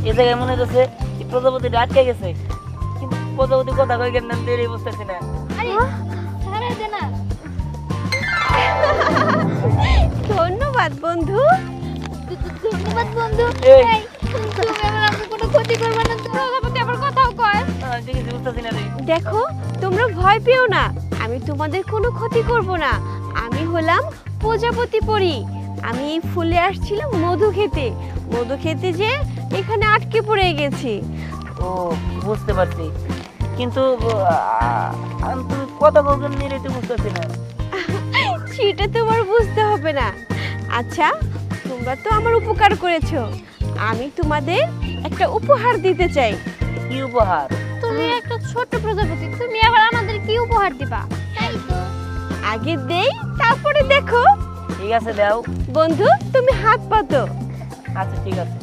এ জায়গায় মনে হচ্ছে এই প্রজাপতিটা আটকে গেছে, কিন্তু প্রজাপতি কথা কই কেন নাম দিয়ে বুঝতেছি না। আরে ছাড়াই দে না। ধন্যবাদ বন্ধু। ধন্যবাদ বন্ধু। এই। এই, তুমি আমার আমাকে কোনো ক্ষতি করবে না তো? প্রজাপতি আবার কথাও কয়। ঠিক আছে, বুঝতেছি না রে। দেখো তোমরা ভয় পেও না, আমি তোমাদের কোনো ক্ষতি করব না। আমি হলাম প্রজাপতি পরী। আমি এই ফুলে আসছিলাম মধু খেতে, মধু খেতে যে এখানে আটকে পড়ে গেছি। ও বুঝতে পারছি, কিন্তু আমি তুমি কথা বলবেন নিয়ে তো বুঝতেছি না। সেটা তোমার বুঝতে হবে না। আচ্ছা, তোমরা তো আমার উপকার করেছো, আমি তোমাদের একটা উপহার দিতে চাই। কি উপহার? তুমি একটা ছোট প্রজাপতি, তুমি আবার আমাদের কি উপহার দিবা? তাই তো। আগে দেই তারপরে দেখো। ঠিক আছে, দাও। বন্ধু তুমি হাত পাতো। আচ্ছা ঠিক আছে।